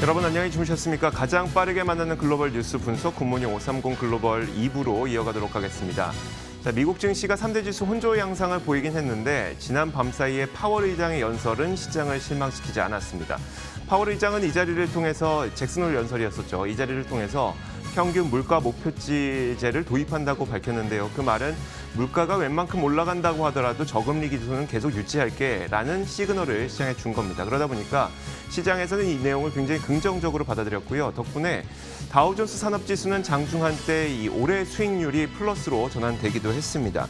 여러분 안녕히 주무셨습니까? 가장 빠르게 만나는 글로벌 뉴스 분석 굿모닝 530 글로벌 2부로 이어가도록 하겠습니다. 자, 미국 증시가 3대 지수 혼조 양상을 보이긴 했는데 지난 밤 사이에 파월 의장의 연설은 시장을 실망시키지 않았습니다. 파월 의장은 이 자리를 통해서 잭슨 홀 연설이었었죠. 이 자리를 통해서 평균 물가 목표치제를 도입한다고 밝혔는데요. 그 말은 물가가 웬만큼 올라간다고 하더라도 저금리 기조는 계속 유지할게라는 시그널을 시장에 준 겁니다. 그러다 보니까 시장에서는 이 내용을 굉장히 긍정적으로 받아들였고요. 덕분에 다우존스 산업지수는 장중 한때 이 올해 수익률이 플러스로 전환되기도 했습니다.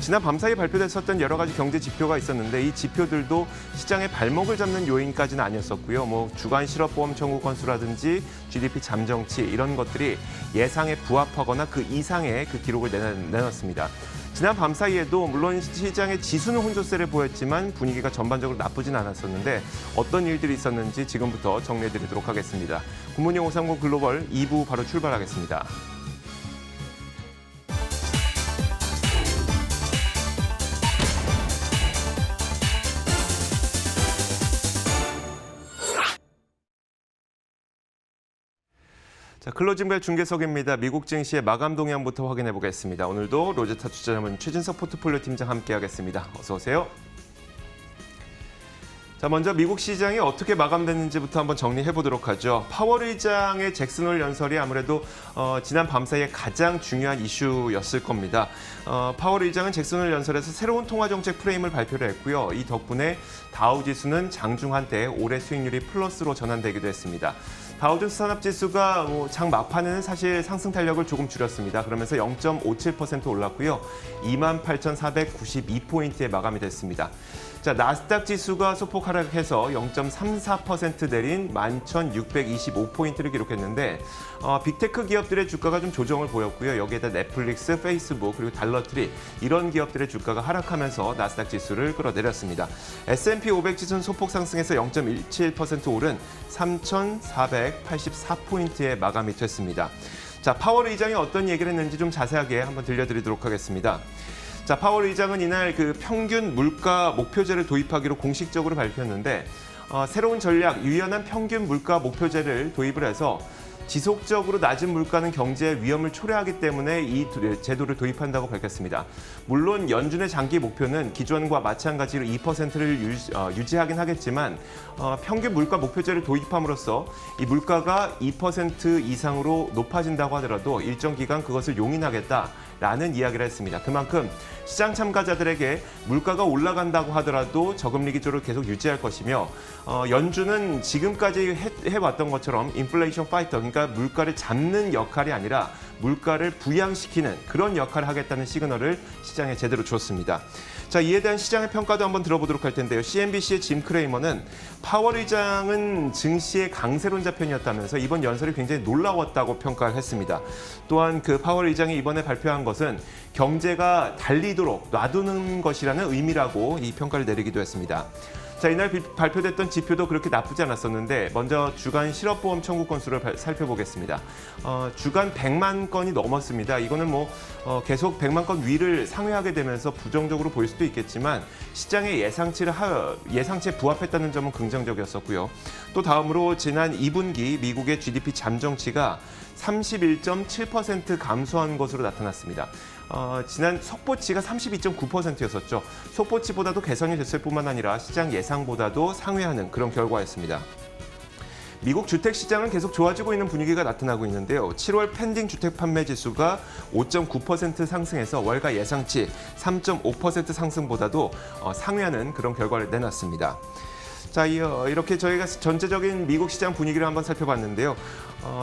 지난 밤사이 발표됐었던 여러 가지 경제 지표가 있었는데 이 지표들도 시장의 발목을 잡는 요인까지는 아니었었고요. 주간 실업보험 청구 건수라든지 GDP 잠정치 이런 것들이 예상에 부합하거나 그 이상의 그 기록을 내놨습니다. 지난 밤사이에도 물론 시장의 지수는 혼조세를 보였지만 분위기가 전반적으로 나쁘진 않았었는데 어떤 일들이 있었는지 지금부터 정리해드리도록 하겠습니다. 굿모닝 530 글로벌 2부 바로 출발하겠습니다. 자, 클로징벨 중계석입니다. 미국 증시의 마감 동향부터 확인해 보겠습니다. 오늘도 로제타 투자자문 최진석 포트폴리오 팀장 함께하겠습니다. 어서 오세요. 자, 먼저 미국 시장이 어떻게 마감됐는지부터 한번 정리해 보도록 하죠. 파월 의장의 잭슨 홀 연설이 아무래도 지난 밤사이에 가장 중요한 이슈였을 겁니다. 파월 의장은 잭슨 홀 연설에서 새로운 통화 정책 프레임을 발표를 했고요. 이 덕분에 다우 지수는 장중 한때 올해 수익률이 플러스로 전환되기도 했습니다. 다우존스 산업지수가 장 막판에는 사실 상승 탄력을 조금 줄였습니다. 그러면서 0.57% 올랐고요. 28,492포인트에 마감이 됐습니다. 자, 나스닥 지수가 소폭 하락해서 0.34% 내린 11,625포인트를 기록했는데 빅테크 기업들의 주가가 좀 조정을 보였고요. 여기에다 넷플릭스, 페이스북, 그리고 달러트리 이런 기업들의 주가가 하락하면서 나스닥 지수를 끌어내렸습니다. S&P 500 지수는 소폭 상승해서 0.17% 오른 3,484포인트에 마감이 됐습니다. 자, 파월 의장이 어떤 얘기를 했는지 좀 자세하게 한번 들려드리도록 하겠습니다. 자, 파월 의장은 이날 그 평균 물가 목표제를 도입하기로 공식적으로 밝혔는데 새로운 전략, 유연한 평균 물가 목표제를 도입을 해서 지속적으로 낮은 물가는 경제의 위험을 초래하기 때문에 이 제도를 도입한다고 밝혔습니다. 물론 연준의 장기 목표는 기존과 마찬가지로 2%를 유지하긴 하겠지만 평균 물가 목표제를 도입함으로써 이 물가가 2% 이상으로 높아진다고 하더라도 일정 기간 그것을 용인하겠다라는 이야기를 했습니다. 그만큼 시장 참가자들에게 물가가 올라간다고 하더라도 저금리 기조를 계속 유지할 것이며 연준은 지금까지 해왔던 것처럼 인플레이션 파이터, 그러니까 물가를 잡는 역할이 아니라 물가를 부양시키는 그런 역할을 하겠다는 시그널을 시장에 제대로 줬습니다. 자, 이에 대한 시장의 평가도 한번 들어보도록 할 텐데요. CNBC의 짐 크레이머는 파월 의장은 증시의 강세론자 편이었다면서 이번 연설이 굉장히 놀라웠다고 평가를 했습니다. 또한 그 파월 의장이 이번에 발표한 것은 경제가 달리도록 놔두는 것이라는 의미라고 이 평가를 내리기도 했습니다. 자, 이날 발표됐던 지표도 그렇게 나쁘지 않았었는데 먼저 주간 실업보험 청구 건수를 살펴보겠습니다. 주간 100만 건이 넘었습니다. 이거는 계속 100만 건 위를 상회하게 되면서 부정적으로 보일 수도 있겠지만 시장의 예상치에 부합했다는 점은 긍정적이었었고요. 또 다음으로 지난 2분기 미국의 GDP 잠정치가 31.7% 감소한 것으로 나타났습니다. 지난 속보치가 32.9%였었죠. 속보치보다도 개선이 됐을 뿐만 아니라 시장 예상보다도 상회하는 그런 결과였습니다. 미국 주택시장은 계속 좋아지고 있는 분위기가 나타나고 있는데요. 7월 펜딩 주택 판매 지수가 5.9% 상승해서 월가 예상치 3.5% 상승보다도 상회하는 그런 결과를 내놨습니다. 자, 이렇게 저희가 전체적인 미국 시장 분위기를 한번 살펴봤는데요.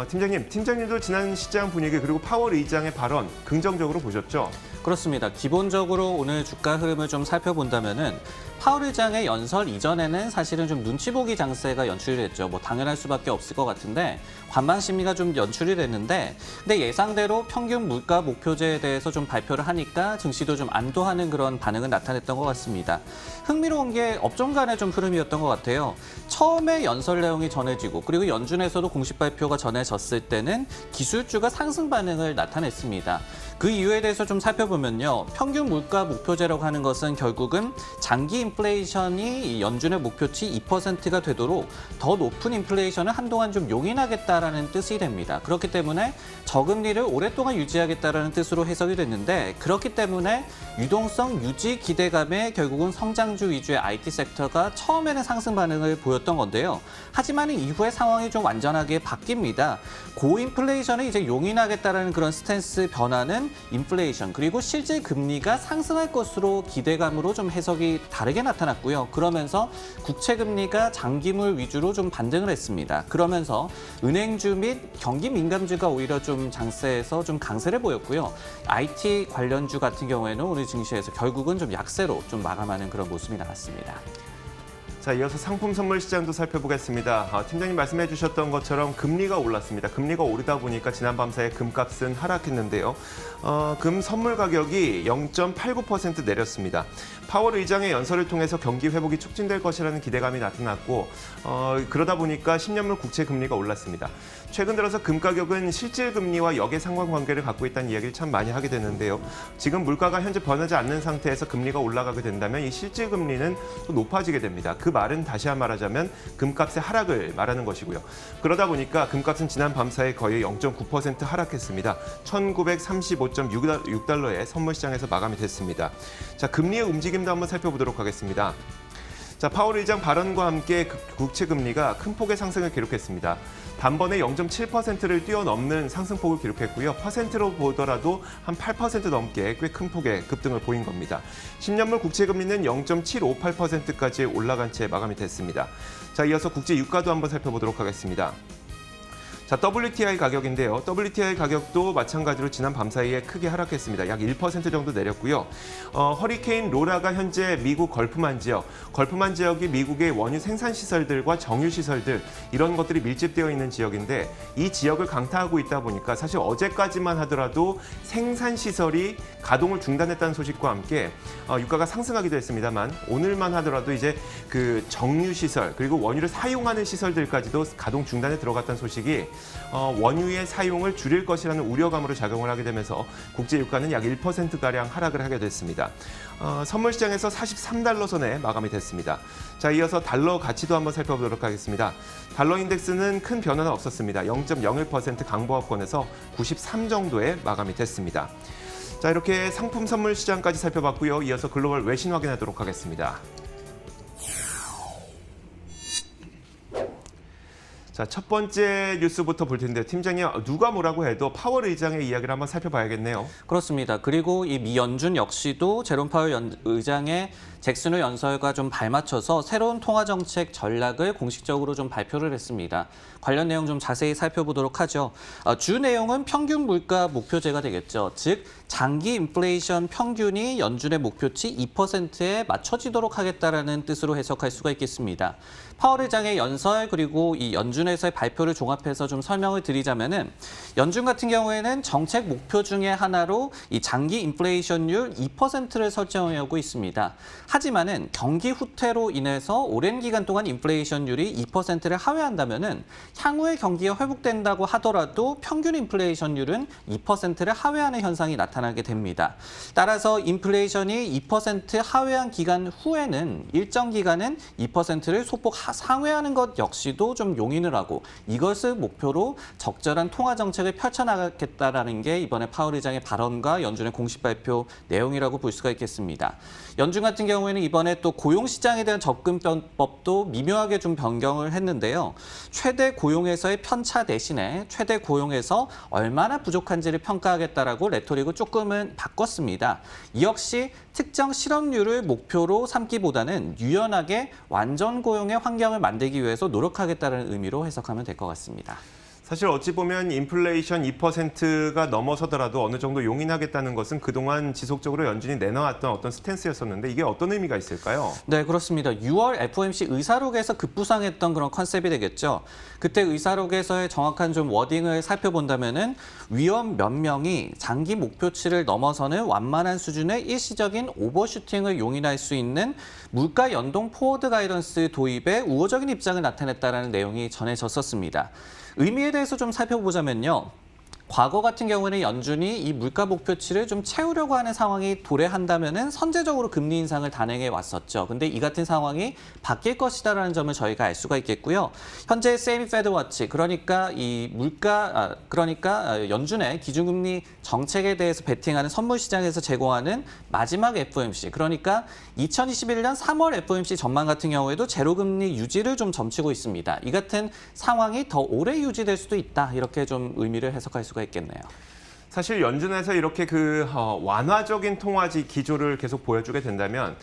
팀장님도 지난 시장 분위기 그리고 파월 의장의 발언 긍정적으로 보셨죠? 그렇습니다. 기본적으로 오늘 주가 흐름을 좀 살펴본다면은 파월 의장의 연설 이전에는 사실은 좀 눈치 보기 장세가 연출이 됐죠. 당연할 수밖에 없을 것 같은데 관망 심리가 좀 연출이 됐는데 근데 예상대로 평균 물가 목표제에 대해서 좀 발표를 하니까 증시도 좀 안도하는 그런 반응을 나타냈던 것 같습니다. 흥미로운 게 업종 간의 좀 흐름이었던 것 같아요. 처음에 연설 내용이 전해지고 그리고 연준에서도 공식 발표가 전해지고 전해졌을 때는 기술주가 상승 반응을 나타냈습니다. 그 이유에 대해서 좀 살펴보면요. 평균 물가 목표제라고 하는 것은 결국은 장기 인플레이션이 이 연준의 목표치 2%가 되도록 더 높은 인플레이션을 한동안 좀 용인하겠다라는 뜻이 됩니다. 그렇기 때문에 저금리를 오랫동안 유지하겠다라는 뜻으로 해석이 됐는데, 그렇기 때문에 유동성 유지 기대감에 결국은 성장주 위주의 IT 섹터가 처음에는 상승 반응을 보였던 건데요. 하지만 이후에 상황이 좀 완전하게 바뀝니다. 고인플레이션을 이제 용인하겠다라는 그런 스탠스 변화는 인플레이션 그리고 실질 금리가 상승할 것으로 기대감으로 좀 해석이 다르게 나타났고요. 그러면서 국채 금리가 장기물 위주로 좀 반등을 했습니다. 그러면서 은행주 및 경기 민감주가 오히려 좀 장세에서 좀 강세를 보였고요. IT 관련주 같은 경우에는 오늘 증시에서 결국은 좀 약세로 좀 마감하는 그런 모습이 나왔습니다. 자, 이어서 상품 선물 시장도 살펴보겠습니다. 팀장님 말씀해 주셨던 것처럼 금리가 올랐습니다. 금리가 오르다 보니까 지난밤 사이에 금값은 하락했는데요. 금 선물 가격이 0.89% 내렸습니다. 파월 의장의 연설을 통해서 경기 회복이 촉진될 것이라는 기대감이 나타났고, 그러다 보니까 10년물 국채 금리가 올랐습니다. 최근 들어서 금 가격은 실질 금리와 역의 상관관계를 갖고 있다는 이야기를 참 많이 하게 되는데요. 지금 물가가 현재 변하지 않는 상태에서 금리가 올라가게 된다면 이 실질 금리는 또 높아지게 됩니다. 그 말은 다시 한번 말하자면 금값의 하락을 말하는 것이고요. 그러다 보니까 금값은 지난 밤 사이 거의 0.9% 하락했습니다. 1935.6달러에 선물 시장에서 마감이 됐습니다. 자, 금리의 움직임도 한번 살펴보도록 하겠습니다. 자, 파월 의장 발언과 함께 국채 금리가 큰 폭의 상승을 기록했습니다. 단번에 0.7%를 뛰어넘는 상승폭을 기록했고요. 퍼센트로 보더라도 한 8% 넘게 꽤 큰 폭의 급등을 보인 겁니다. 10년물 국채 금리는 0.758%까지 올라간 채 마감이 됐습니다. 자, 이어서 국제 유가도 한번 살펴보도록 하겠습니다. 자, WTI 가격인데요. WTI 가격도 마찬가지로 지난 밤 사이에 크게 하락했습니다. 약 1% 정도 내렸고요. 허리케인 로라가 현재 미국 걸프만 지역이 미국의 원유 생산 시설들과 정유 시설들 이런 것들이 밀집되어 있는 지역인데, 이 지역을 강타하고 있다 보니까 사실 어제까지만 하더라도 생산 시설이 가동을 중단했다는 소식과 함께 유가가 상승하기도 했습니다만, 오늘만 하더라도 이제 그 정유 시설 그리고 원유를 사용하는 시설들까지도 가동 중단에 들어갔다는 소식이 원유의 사용을 줄일 것이라는 우려감으로 작용을 하게 되면서 국제 유가는 약 1%가량 하락을 하게 됐습니다. 선물 시장에서 43달러 선에 마감이 됐습니다. 자, 이어서 달러 가치도 한번 살펴보도록 하겠습니다. 달러 인덱스는 큰 변화는 없었습니다. 0.01% 강보합권에서 93 정도에 마감이 됐습니다. 자, 이렇게 상품 선물 시장까지 살펴봤고요. 이어서 글로벌 외신 확인하도록 하겠습니다. 자, 첫 번째 뉴스부터 볼 텐데요. 팀장님, 누가 뭐라고 해도 파월 의장의 이야기를 한번 살펴봐야겠네요. 그렇습니다. 그리고 이 미 연준 역시도 제롬 파월 의장의 잭슨 후 연설과 좀 발맞춰서 새로운 통화 정책 전략을 공식적으로 좀 발표를 했습니다. 관련 내용 좀 자세히 살펴보도록 하죠. 주 내용은 평균 물가 목표제가 되겠죠. 즉 장기 인플레이션 평균이 연준의 목표치 2%에 맞춰지도록 하겠다라는 뜻으로 해석할 수가 있겠습니다. 파월 의장의 연설 그리고 이 연준에서의 발표를 종합해서 좀 설명을 드리자면은, 연준 같은 경우에는 정책 목표 중에 하나로 이 장기 인플레이션율 2%를 설정하고 있습니다. 하지만은 경기 후퇴로 인해서 오랜 기간 동안 인플레이션율이 2%를 하회한다면은 향후에 경기가 회복된다고 하더라도 평균 인플레이션율은 2%를 하회하는 현상이 나타나게 됩니다. 따라서 인플레이션이 2% 하회한 기간 후에는 일정 기간은 2%를 소폭 상회하는 것 역시도 좀 용인을 하고, 이것을 목표로 적절한 통화 정책을 펼쳐나가겠다라는 게 이번에 파월 의장의 발언과 연준의 공식 발표 내용이라고 볼 수가 있겠습니다. 연준 같은 경우에는 이번에 또 고용 시장에 대한 접근법도 미묘하게 좀 변경을 했는데요. 최대 고용에서의 편차 대신에 최대 고용에서 얼마나 부족한지를 평가하겠다라고 레토릭을 조금은 바꿨습니다. 이 역시 특정 실업률을 목표로 삼기보다는 유연하게 완전 고용의 환경을 만들기 위해서 노력하겠다는 의미로 해석하면 될 것 같습니다. 사실 어찌 보면 인플레이션 2%가 넘어서더라도 어느 정도 용인하겠다는 것은 그동안 지속적으로 연준이 내놔왔던 어떤 스탠스였었는데, 이게 어떤 의미가 있을까요? 네, 그렇습니다. 6월 FOMC 의사록에서 급부상했던 그런 컨셉이 되겠죠. 그때 의사록에서의 정확한 좀 워딩을 살펴본다면은, 위원 몇 명이 장기 목표치를 넘어서는 완만한 수준의 일시적인 오버슈팅을 용인할 수 있는 물가 연동 포워드 가이던스 도입에 우호적인 입장을 나타냈다라는 내용이 전해졌었습니다. 의미에 대해서 좀 살펴보자면요. 과거 같은 경우에는 연준이 이 물가 목표치를 좀 채우려고 하는 상황이 도래한다면은 선제적으로 금리 인상을 단행해 왔었죠. 근데 이 같은 상황이 바뀔 것이다라는 점을 저희가 알 수가 있겠고요. 현재 세미 페드 워치, 그러니까 연준의 기준금리 정책에 대해서 베팅하는 선물 시장에서 제공하는 마지막 FOMC, 그러니까 2021년 3월 FOMC 전망 같은 경우에도 제로금리 유지를 좀 점치고 있습니다. 이 같은 상황이 더 오래 유지될 수도 있다. 이렇게 좀 의미를 해석할 수가 있겠네요. 사실 연준에서 이렇게 완화적인 통화지 기조를 계속 보여주게 된다면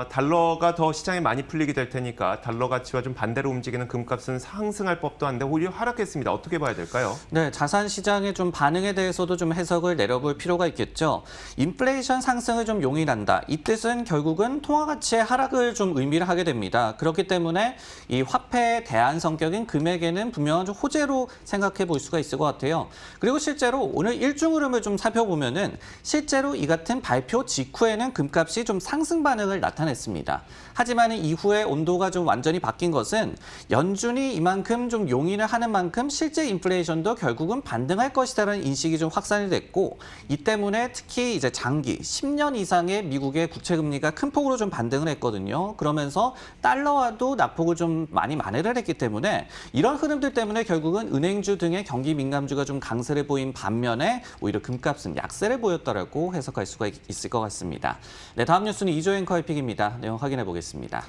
달러가 더 시장에 많이 풀리게 될 테니까 달러 가치와 좀 반대로 움직이는 금값은 상승할 법도 한데 오히려 하락했습니다. 어떻게 봐야 될까요? 네, 자산 시장의 좀 반응에 대해서도 좀 해석을 내려볼 필요가 있겠죠. 인플레이션 상승을 좀 용인한다. 이 뜻은 결국은 통화 가치의 하락을 좀 의미를 하게 됩니다. 그렇기 때문에 이 화폐의 대안 성격인 금액에는 분명한 좀 호재로 생각해 볼 수가 있을 것 같아요. 그리고 실제로 오늘 일중 흐름을 좀 살펴보면은 실제로 이 같은 발표 직후에는 금값이 좀 상승 반응을 나타냈습니다. 하지만 이후에 온도가 좀 완전히 바뀐 것은 연준이 이만큼 좀 용인을 하는 만큼 실제 인플레이션도 결국은 반등할 것이다라는 인식이 좀 확산이 됐고, 이 때문에 특히 이제 장기 10년 이상의 미국의 국채 금리가 큰 폭으로 좀 반등을 했거든요. 그러면서 달러와도 낙폭을 좀 많이 만회를 했기 때문에 이런 흐름들 때문에 결국은 은행주 등의 경기 민감주가 좀 강세를 보인 반면에 오히려 금값은 약세를 보였다라고 해석할 수가 있을 것 같습니다. 네, 다음 뉴스는 이조 앵커의 픽입니다. 내용 확인해 보겠습니다.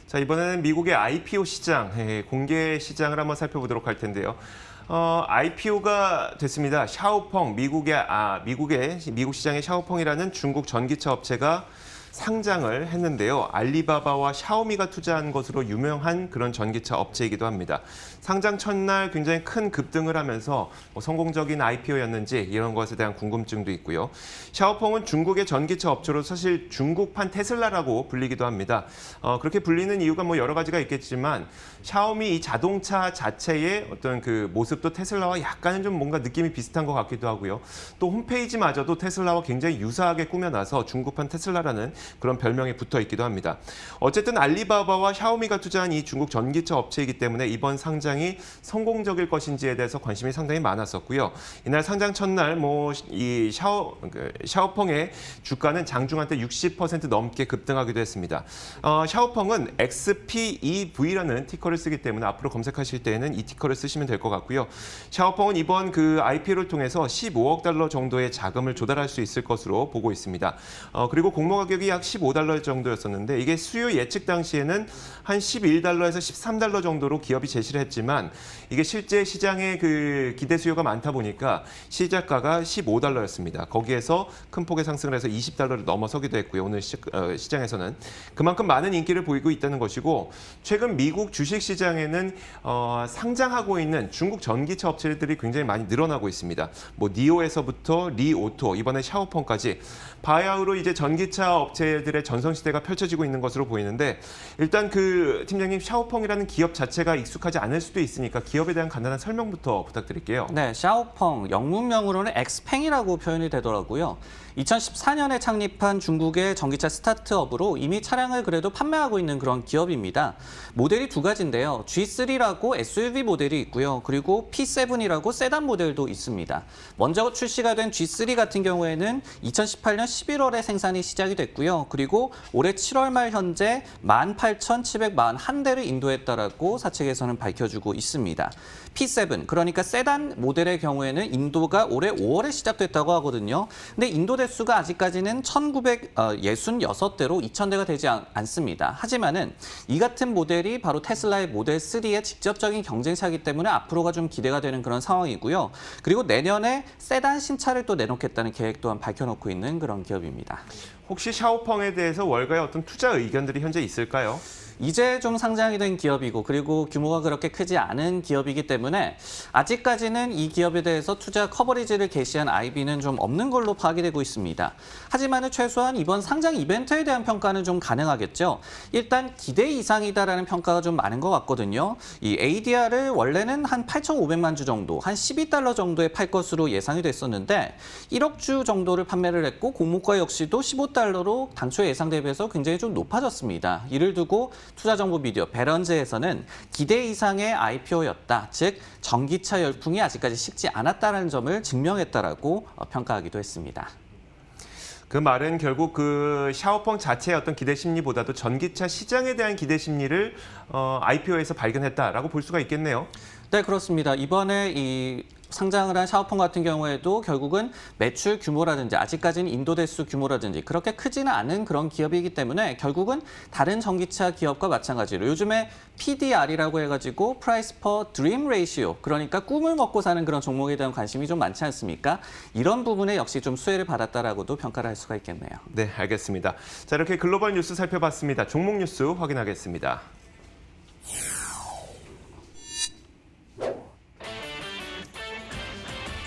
자, 이번에는 미국의 IPO 시장, 공개 시장을 한번 살펴보도록 할 텐데요. IPO가 됐습니다. 샤오펑, 미국 시장의 샤오펑이라는 중국 전기차 업체가 상장을 했는데요. 알리바바와 샤오미가 투자한 것으로 유명한 그런 전기차 업체이기도 합니다. 상장 첫날 굉장히 큰 급등을 하면서 성공적인 IPO였는지 이런 것에 대한 궁금증도 있고요. 샤오펑은 중국의 전기차 업체로 사실 중국판 테슬라라고 불리기도 합니다. 그렇게 불리는 이유가 여러 가지가 있겠지만 샤오미 이 자동차 자체의 어떤 그 모습도 테슬라와 약간은 좀 뭔가 느낌이 비슷한 것 같기도 하고요. 또 홈페이지마저도 테슬라와 굉장히 유사하게 꾸며놔서 중국판 테슬라라는 그런 별명이 붙어 있기도 합니다. 어쨌든 알리바바와 샤오미가 투자한 이 중국 전기차 업체이기 때문에 이번 상장이 성공적일 것인지에 대해서 관심이 상당히 많았었고요. 이날 상장 첫날 이 샤오펑의 주가는 장중 한때 60% 넘게 급등하기도 했습니다. 샤오펑은 XPEV라는 티커를 쓰기 때문에 앞으로 검색하실 때에는 이 티커를 쓰시면 될 것 같고요. 샤오펑은 이번 IPO를 통해서 15억 달러 정도의 자금을 조달할 수 있을 것으로 보고 있습니다. 그리고 공모 가격이 약 15달러 정도였었는데 이게 수요 예측 당시에는 한 11달러에서 13달러 정도로 기업이 제시를 했지만 이게 실제 시장의 기대 수요가 많다 보니까 시작가가 15달러였습니다. 거기에서 큰 폭의 상승을 해서 20달러를 넘어서기도 했고요. 오늘 시장에서는 그만큼 많은 인기를 보이고 있다는 것이고, 최근 미국 주식시장에는 상장하고 있는 중국 전기차 업체들이 굉장히 많이 늘어나고 있습니다. 니오에서부터 리오토, 이번에 샤오펑까지 바야흐로 이제 전기차 업체들의 전성시대가 펼쳐지고 있는 것으로 보이는데, 일단 팀장님, 샤오펑이라는 기업 자체가 익숙하지 않을 수도 있으니까 기업에 대한 간단한 설명부터 부탁드릴게요. 네, 샤오펑, 영문명으로는 엑스팽이라고 표현이 되더라고요. 2014년에 창립한 중국의 전기차 스타트업으로 이미 차량을 그래도 판매하고 있는 그런 기업입니다. 모델이 두 가지인데요. G3라고 SUV 모델이 있고요. 그리고 P7이라고 세단 모델도 있습니다. 먼저 출시가 된 G3 같은 경우에는 2018년 11월에 생산이 시작이 됐고요. 그리고 올해 7월 말 현재 18,741대를 인도했다라고 사측에서는 밝혀주고 있습니다. P7, 그러니까 세단 모델의 경우에는 인도가 올해 5월에 시작됐다고 하거든요. 근데 인도 대수가 아직까지는 1,966대로 2,000대가 되지 않습니다. 하지만은 이 같은 모델이 바로 테슬라의 모델 3의 직접적인 경쟁차이기 때문에 앞으로가 좀 기대가 되는 그런 상황이고요. 그리고 내년에 세단 신차를 또 내놓겠다는 계획 또한 밝혀놓고 있는 그런 기업입니다. 혹시 샤오펑에 대해서 월가의 어떤 투자 의견들이 현재 있을까요? 이제 좀 상장이 된 기업이고 그리고 규모가 그렇게 크지 않은 기업이기 때문에 아직까지는 이 기업에 대해서 투자 커버리지를 게시한 IB는 좀 없는 걸로 파악이 되고 있습니다. 하지만 최소한 이번 상장 이벤트에 대한 평가는 좀 가능하겠죠. 일단 기대 이상이다라는 평가가 좀 많은 것 같거든요. 이 ADR을 원래는 한 8,500만 주 정도, 한 12달러 정도에 팔 것으로 예상이 됐었는데 1억 주 정도를 판매를 했고 공모가 역시도 15달러로 당초 예상 대비해서 굉장히 좀 높아졌습니다. 이를 두고 투자 정보 미디어 베런즈에서는 기대 이상의 IPO였다. 즉 전기차 열풍이 아직까지 식지 않았다는 점을 증명했다라고 평가하기도 했습니다. 그 말은 결국 그 샤오펑 자체의 어떤 기대 심리보다도 전기차 시장에 대한 기대 심리를 IPO에서 발견했다라고 볼 수가 있겠네요. 네, 그렇습니다. 이번에 이 상장을 한 샤오펑 같은 경우에도 결국은 매출 규모라든지 아직까지는 인도 대수 규모라든지 그렇게 크지는 않은 그런 기업이기 때문에 결국은 다른 전기차 기업과 마찬가지로 요즘에 PDR이라고 해가지고 Price per Dream Ratio, 그러니까 꿈을 먹고 사는 그런 종목에 대한 관심이 좀 많지 않습니까? 이런 부분에 역시 좀 수혜를 받았다라고도 평가를 할 수가 있겠네요. 네, 알겠습니다. 자, 이렇게 글로벌 뉴스 살펴봤습니다. 종목 뉴스 확인하겠습니다.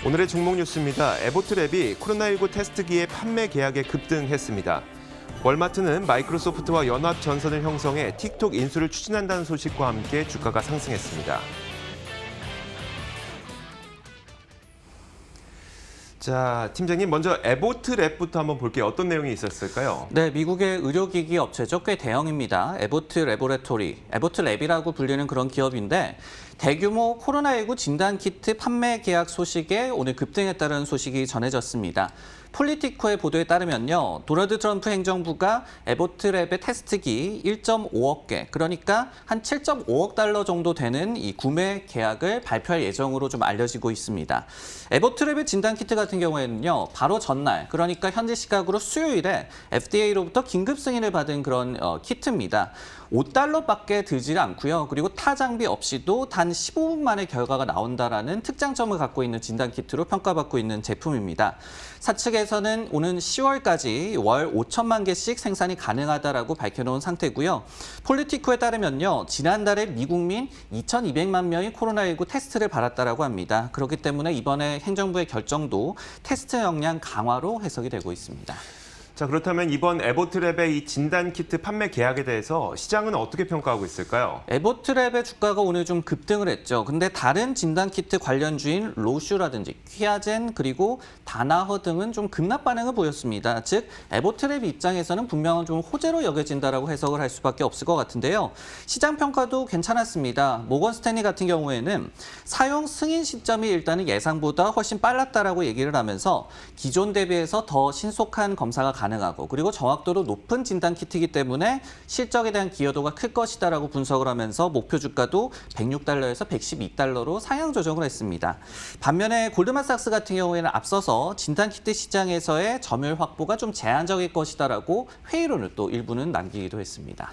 오늘의 종목 뉴스입니다. 에보트랩이 코로나19 테스트기의 판매 계약에 급등했습니다. 월마트는 마이크로소프트와 연합 전선을 형성해 틱톡 인수를 추진한다는 소식과 함께 주가가 상승했습니다. 자, 팀장님 먼저 에보트랩부터 한번 볼게요. 어떤 내용이 있었을까요? 네, 미국의 의료기기 업체죠. 꽤 대형입니다. 에보트 레보레토리, 에보트랩이라고 불리는 그런 기업인데 대규모 코로나19 진단키트 판매 계약 소식에 오늘 급등했다는 소식이 전해졌습니다. 폴리티코의 보도에 따르면요, 도널드 트럼프 행정부가 에보트랩의 테스트기 1.5억 개, 그러니까 한 7.5억 달러 정도 되는 이 구매 계약을 발표할 예정으로 좀 알려지고 있습니다. 에보트랩의 진단키트 같은 경우에는요, 바로 전날, 그러니까 현지 시각으로 수요일에 FDA로부터 긴급 승인을 받은 그런 키트입니다. 5달러밖에 들지 않고요. 그리고 타 장비 없이도 단 15분 만에 결과가 나온다라는 특장점을 갖고 있는 진단키트로 평가받고 있는 제품입니다. 사측에서는 오는 10월까지 월 5천만 개씩 생산이 가능하다라고 밝혀놓은 상태고요. 폴리티코에 따르면요, 지난달에 미국민 2,200만 명이 코로나19 테스트를 받았다라고 합니다. 그렇기 때문에 이번에 행정부의 결정도 테스트 역량 강화로 해석이 되고 있습니다. 자, 그렇다면 이번 에보트랩의 이 진단키트 판매 계약에 대해서 시장은 어떻게 평가하고 있을까요? 에보트랩의 주가가 오늘 좀 급등을 했죠. 근데 다른 진단키트 관련주인 로슈라든지 퀴아젠 그리고 다나허 등은 좀 급락 반응을 보였습니다. 즉 에보트랩 입장에서는 분명한 좀 호재로 여겨진다라고 해석을 할 수밖에 없을 것 같은데요. 시장 평가도 괜찮았습니다. 모건 스탠리 같은 경우에는 사용 승인 시점이 일단은 예상보다 훨씬 빨랐다라고 얘기를 하면서 기존 대비해서 더 신속한 검사가 가능하고 그리고 정확도도 높은 진단키트이기 때문에 실적에 대한 기여도가 클 것이다라고 분석을 하면서 목표 주가도 106달러에서 112달러로 상향 조정을 했습니다. 반면에 골드만삭스 같은 경우에는 앞서서 진단키트 시장에서의 점유율 확보가 좀 제한적일 것이다라고 회의론을 또 일부는 남기기도 했습니다.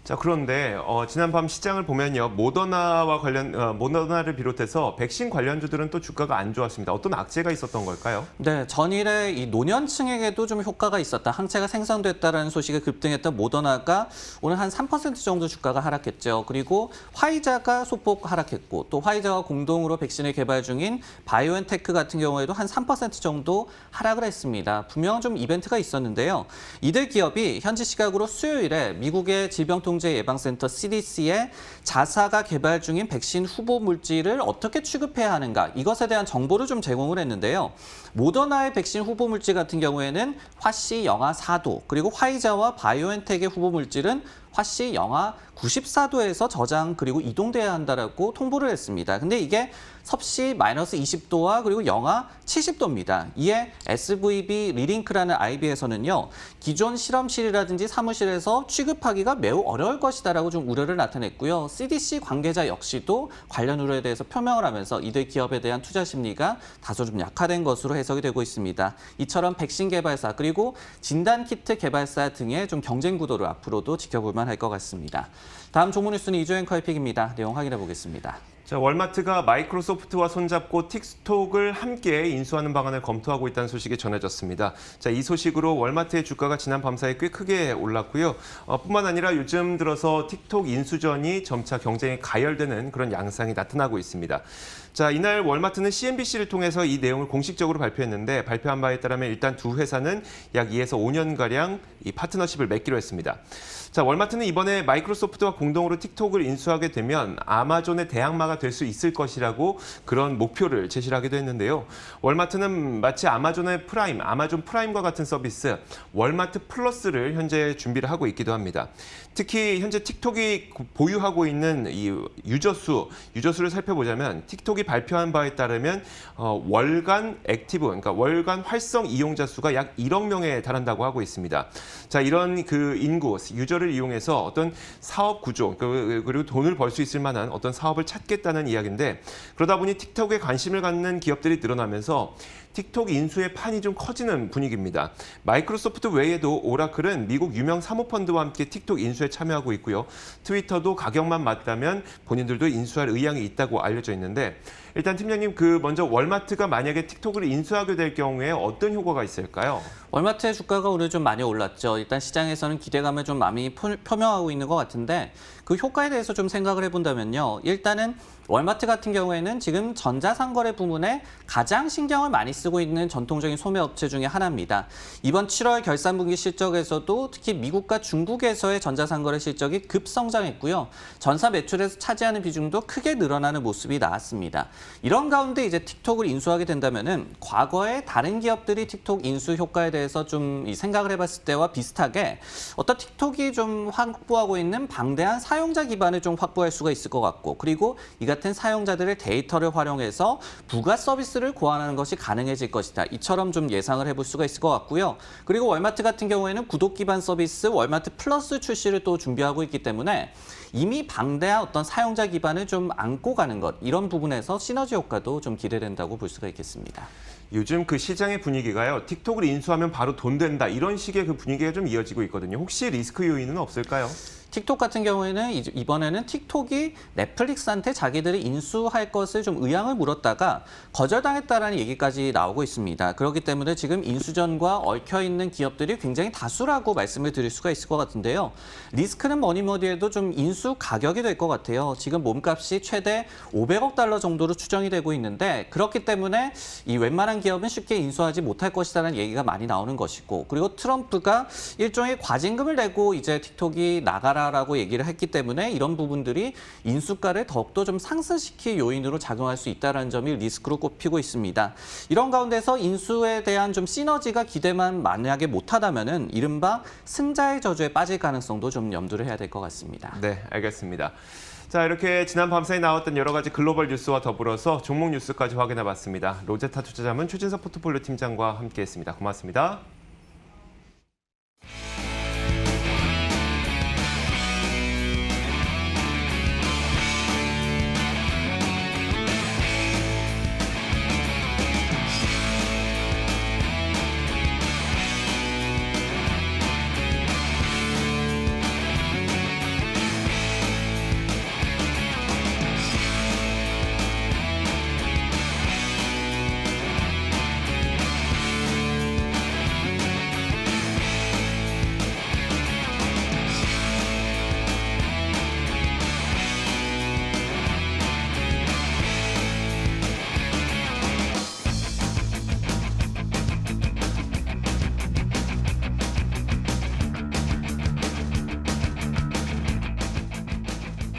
자, 그런데 지난밤 시장을 보면요, 모더나를 비롯해서 백신 관련주들은 또 주가가 안 좋았습니다. 어떤 악재가 있었던 걸까요? 네, 전일에 이 노년층에게도 좀 효과가 있었다, 항체가 생성됐다라는 소식에 급등했던 모더나가 오늘 한 3% 정도 주가가 하락했죠. 그리고 화이자가 소폭 하락했고 또 화이자와 공동으로 백신을 개발 중인 바이오엔테크 같은 경우에도 한 3% 정도 하락을 했습니다. 분명한 좀 이벤트가 있었는데요. 이들 기업이 현지 시각으로 수요일에 미국의 질병통제예방센터 CDC에 자사가 개발 중인 백신 후보 물질을 어떻게 취급해야 하는가, 이것에 대한 정보를 좀 제공을 했는데요. 모더나의 백신 후보 물질 같은 경우에는 화씨 영하 4도, 그리고 화이자와 바이오엔텍의 후보 물질은 화씨 영하 94도에서 저장 그리고 이동돼야 한다라고 통보를 했습니다. 근데 이게 섭씨 마이너스 20도와 그리고 영하 70도입니다. 이에 SVB 리링크라는 IB에서는요, 기존 실험실이라든지 사무실에서 취급하기가 매우 어려울 것이다라고 좀 우려를 나타냈고요. CDC 관계자 역시도 관련 우려에 대해서 표명을 하면서 이들 기업에 대한 투자 심리가 다소 좀 약화된 것으로 해석이 되고 있습니다. 이처럼 백신 개발사 그리고 진단키트 개발사 등의 좀 경쟁 구도를 앞으로도 지켜볼 만할 것 같습니다. 다음 종목 뉴스는 이조 앵커의 픽입니다. 내용 확인해 보겠습니다. 자, 월마트가 마이크로소프트와 손잡고 틱톡을 함께 인수하는 방안을 검토하고 있다는 소식이 전해졌습니다. 자, 이 소식으로 월마트의 주가가 지난 밤 사이 꽤 크게 올랐고요. 뿐만 아니라 요즘 들어서 틱톡 인수전이 점차 경쟁이 가열되는 그런 양상이 나타나고 있습니다. 자, 이날 월마트는 CNBC를 통해서 이 내용을 공식적으로 발표했는데 발표한 바에 따르면 일단 두 회사는 약 2에서 5년가량 이 파트너십을 맺기로 했습니다. 자, 월마트는 이번에 마이크로소프트와 공동으로 틱톡을 인수하게 되면 아마존의 대항마가 될 수 있을 것이라고 그런 목표를 제시를 하기도 했는데요. 월마트는 마치 아마존의 프라임, 아마존 프라임과 같은 서비스 월마트 플러스를 현재 준비를 하고 있기도 합니다. 특히 현재 틱톡이 보유하고 있는 이 유저수를 살펴보자면 틱톡이 발표한 바에 따르면 월간 액티브, 그러니까 월간 활성 이용자 수가 약 1억 명에 달한다고 하고 있습니다. 자, 이런 그 인구, 유저를 이용해서 어떤 사업 구조, 그리고 돈을 벌 수 있을 만한 어떤 사업을 찾겠다는 이야기인데 그러다 보니 틱톡에 관심을 갖는 기업들이 늘어나면서 틱톡 인수의 판이 좀 커지는 분위기입니다. 마이크로소프트 외에도 오라클은 미국 유명 사모펀드와 함께 틱톡 인수에 참여하고 있고요. 트위터도 가격만 맞다면 본인들도 인수할 의향이 있다고 알려져 있는데 일단 팀장님, 먼저 월마트가 만약에 틱톡을 인수하게 될 경우에 어떤 효과가 있을까요? 월마트의 주가가 오늘 좀 많이 올랐죠. 일단 시장에서는 기대감을 좀 많이 표명하고 있는 것 같은데 그 효과에 대해서 좀 생각을 해본다면요. 일단은 월마트 같은 경우에는 지금 전자상거래 부문에 가장 신경을 많이 쓰고 있는 전통적인 소매업체 중에 하나입니다. 이번 7월 결산분기 실적에서도 특히 미국과 중국에서의 전자상거래 실적이 급성장했고요. 전사 매출에서 차지하는 비중도 크게 늘어나는 모습이 나왔습니다. 이런 가운데 이제 틱톡을 인수하게 된다면은 과거에 다른 기업들이 틱톡 인수 효과에 대해서 좀 생각을 해봤을 때와 비슷하게 어떤 틱톡이 좀 확보하고 있는 방대한 사용자 기반을 좀 확보할 수가 있을 것 같고 그리고 이 같은 사용자들의 데이터를 활용해서 부가 서비스를 고안하는 것이 가능해질 것이다. 이처럼 좀 예상을 해볼 수가 있을 것 같고요. 그리고 월마트 같은 경우에는 구독 기반 서비스 월마트 플러스 출시를 또 준비하고 있기 때문에 이미 방대한 어떤 사용자 기반을 좀 안고 가는 것 이런 부분에서 시너지 효과도 좀 기대된다고 볼 수가 있겠습니다. 요즘 그 시장의 분위기가요. 틱톡을 인수하면 바로 돈 된다. 이런 식의 그 분위기가 좀 이어지고 있거든요. 혹시 리스크 요인은 없을까요? 틱톡 같은 경우에는 이번에는 틱톡이 넷플릭스한테 자기들이 인수할 것을 좀 의향을 물었다가 거절당했다라는 얘기까지 나오고 있습니다. 그렇기 때문에 지금 인수전과 얽혀있는 기업들이 굉장히 다수라고 말씀을 드릴 수가 있을 것 같은데요. 리스크는 뭐니 해도 좀 인수 가격이 될 것 같아요. 지금 몸값이 최대 500억 달러 정도로 추정이 되고 있는데 그렇기 때문에 이 웬만한 기업은 쉽게 인수하지 못할 것이라는 얘기가 많이 나오는 것이고 그리고 트럼프가 일종의 과징금을 내고 이제 틱톡이 나가라라고 얘기를 했기 때문에 이런 부분들이 인수가를 더욱더 좀 상승시킬 요인으로 작용할 수 있다는 점이 리스크로 꼽히고 있습니다. 이런 가운데서 인수에 대한 좀 시너지가 기대만 만약에 못하다면은 이른바 승자의 저주에 빠질 가능성도 좀 염두를 해야 될 것 같습니다. 네, 알겠습니다. 자, 이렇게 지난 밤사이 나왔던 여러 가지 글로벌 뉴스와 더불어서 종목 뉴스까지 확인해 봤습니다. 로제타 투자자문 최진석 포트폴리오 팀장과 함께했습니다. 고맙습니다.